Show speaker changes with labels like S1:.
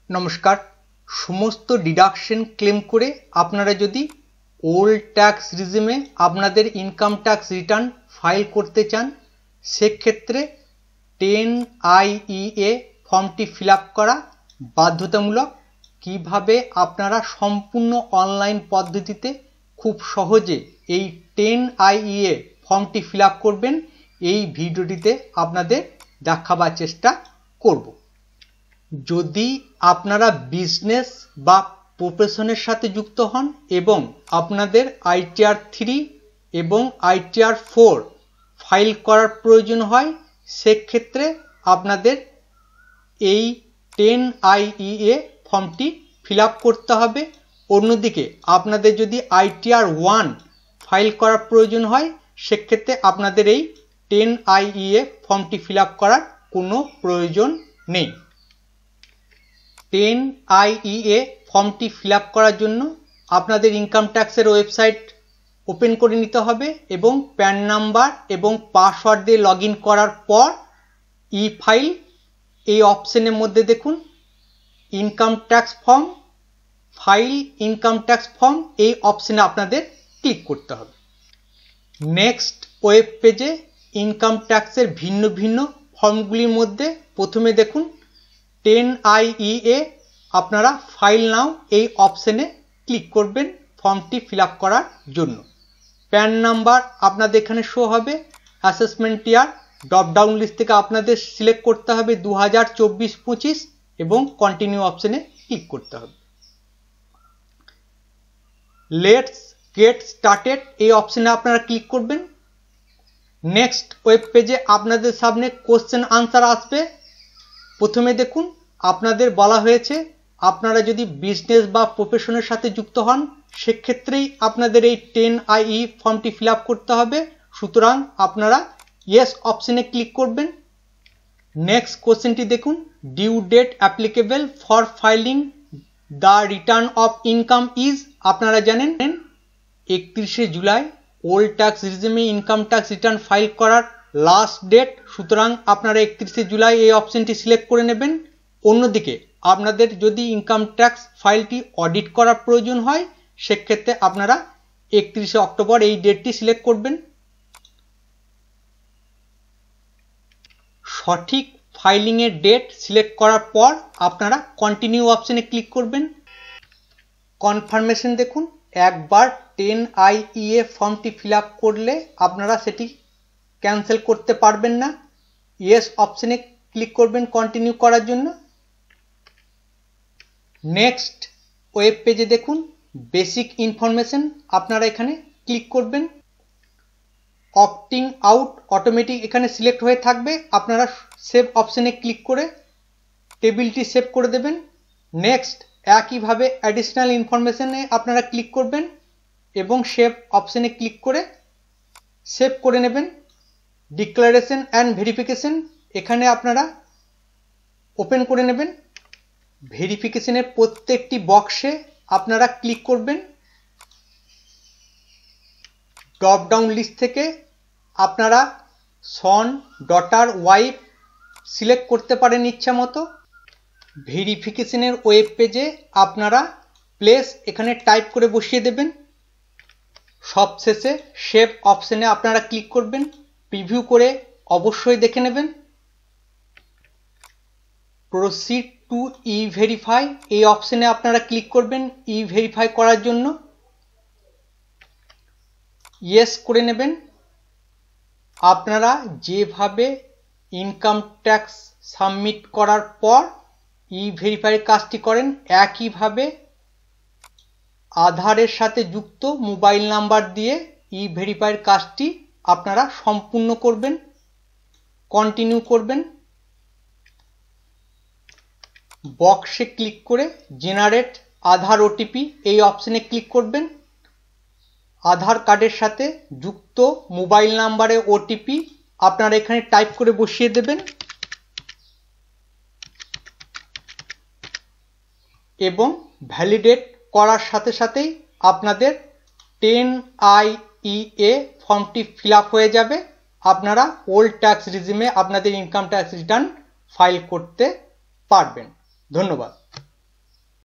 S1: নমস্কার। সমস্ত deduction claim করে আপনারা যদি ওল্ড ট্যাক্স রিজিমে আপনাদের ইনকাম ট্যাক্স রিটার্ন ফাইল করতে চান, সেক্ষেত্রে 10IEA ফর্মটি ফিল আপ করা বাধ্যতামূলক। কিভাবে আপনারা সম্পূর্ণ অনলাইন পদ্ধতিতে খুব সহজে এই 10IEA ফর্মটি ফিল আপ করবেন, এই ভিডিওটিতে আপনাদের দেখাবার চেষ্টা করব। যদি আপনারা বিজনেস বা প্রফেশনের সাথে যুক্ত হন এবং আপনাদের ITR 3 এবং ITR 4 ফাইল করার প্রয়োজন হয়, সেক্ষেত্রে আপনাদের এই 10IEA ফর্মটি ফিল আপ করতে হবে। অন্যদিকে আপনাদের যদি ITR 1 ফাইল করার প্রয়োজন হয়, সেক্ষেত্রে আপনাদের এই 10IEA ফর্মটি ফিল আপ করার কোনো প্রয়োজন নেই। 10IEA ফর্মটি ফিল আপ করার জন্য আপনাদের ইনকাম ট্যাক্সের ওয়েবসাইট ওপেন করে নিতে হবে এবং প্যান নাম্বার এবং পাসওয়ার্ড দিয়ে লগ ইন করার পর ই ফাইল এই অপশনের মধ্যে দেখুন income tax form, file income tax form, এই অপশনে আপনাদের ক্লিক করতে হবে। নেক্সট ওয়েব পেজে ইনকাম ট্যাক্সের ভিন্ন ভিন্ন ফর্মগুলির মধ্যে প্রথমে দেখুন 10IEA, আপনারা ফাইল নাও এই অপশনে ক্লিক করবেন ফর্মটি ফিল আপ করার জন্য। প্যান নাম্বার আপনাদের এখানে শো হবে। Assessment year drop down list থেকে আপনাদের সিলেক্ট করতে হবে 2024-25 এবং কন্টিনিউ অপশনে ক্লিক করতে হবে। লেটস গেট স্টার্টেড এই অপশনে আপনারা ক্লিক করবেন। নেক্সট ওয়েব পেজে আপনাদের সামনে কোশ্চেন আনসার আসবে। প্রথমে দেখুন আপনাদের বলা হয়েছে আপনারা যদি বিজনেস বা প্রফেশনের সাথে যুক্ত হন, সেক্ষেত্রেই আপনাদের এই 10IE ফর্মটি ফিল আপ করতে হবে। সুতরাং আপনারা ইয়েস অপশনে ক্লিক করবেন। নেক্সট কোশ্চেনটি দেখুন, due date applicable for filing the return of income is, আপনারা জানেন 31শে জুলাই ওল্ড ট্যাক্স রিজিমে ইনকাম ট্যাক্স রিটার্ন ফাইল করার লাস্ট ডেট। সুতরাং আপনারা 31শে জুলাই এই অপশনটি সিলেক্ট করে নেবেন। অন্যদিকে আপনাদের যদি ইনকাম ট্যাক্স ফাইলটি অডিট করার প্রয়োজন হয়, সেক্ষেত্রে আপনারা 31শে অক্টোবর এই ডেটটি সিলেক্ট করবেন। সঠিক ফাইলিংয়ের ডেট সিলেক্ট করার পর আপনারা কন্টিনিউ অপশনে ক্লিক করবেন। কনফার্মেশন দেখুন, একবার 10IEA ফর্মটি ফিল আপ করলে আপনারা সেটি ক্যান্সেল করতে পারবেন না। ইয়েস অপশনে ক্লিক করবেন কন্টিনিউ করার জন্য। নেক্সট ওয়েব পেজে দেখুন বেসিক ইনফরমেশন, আপনারা এখানে ক্লিক করবেন। অপটিং আউট অটোমেটিক এখানে সিলেক্ট হয়ে থাকবে, আপনারা সেভ অপশনে ক্লিক করে টেবিলটি সেভ করে দেবেন। নেক্সট একইভাবে অ্যাডিশনাল ইনফরমেশনে আপনারা ক্লিক করবেন এবং সেভ অপশনে ক্লিক করে সেভ করে নেবেন। ডিক্লারেশন অ্যান্ড ভেরিফিকেশন এখানে আপনারা ওপেন করে নেবেন। ভেরিফিকেশনের প্রত্যেকটি বক্সে আপনারা ক্লিক করবেন। ড্রপ ডাউন লিস্ট থেকে আপনারা সন, ডটার, ওয়াইফ সিলেক্ট করতে পারেন ইচ্ছা মতো। ভেরিফিকেশনের ওয়েব পেজে আপনারা প্লেস এখানে টাইপ করে বসিয়ে দেবেন। সবশেষে সেভ অপশনে আপনারা ক্লিক করবেন। প্রিভিউ করে অবশ্যই দেখে নেবেন। প্রসিড টু ই ভেরিফাই এই অপশনে আপনারা ক্লিক করবেন ই ভেরিফাই করার জন্য। ইয়েস করে নেবেন। আপনারা যেভাবে ইনকাম ট্যাক্স সাবমিট করার পর ই ভেরিফাই কাজটি করেন, একইভাবে আধারের সাথে যুক্ত মোবাইল নাম্বার দিয়ে ই ভেরিফাইয়ের কাজটি আপনারা সম্পূর্ণ করবেন। কন্টিনিউ করবেন। বক্সে ক্লিক করে জেনারেট আধার ওটিপি এই অপশনে ক্লিক করবেন। আধার কার্ডের সাথে যুক্ত মোবাইল নাম্বারে ওটিপি আপনারা এখানে টাইপ করে বসিয়ে দেবেন এবং ভ্যালিডেট করার সাথে সাথেই আপনাদের 10IEA ফর্মটি ফিল আপ হয়ে যাবে। আপনারা ওল্ড ট্যাক্স রিজিমে আপনাদের ইনকাম ট্যাক্স রিটার্ন ফাইল করতে পারবেন। ধন্যবাদ।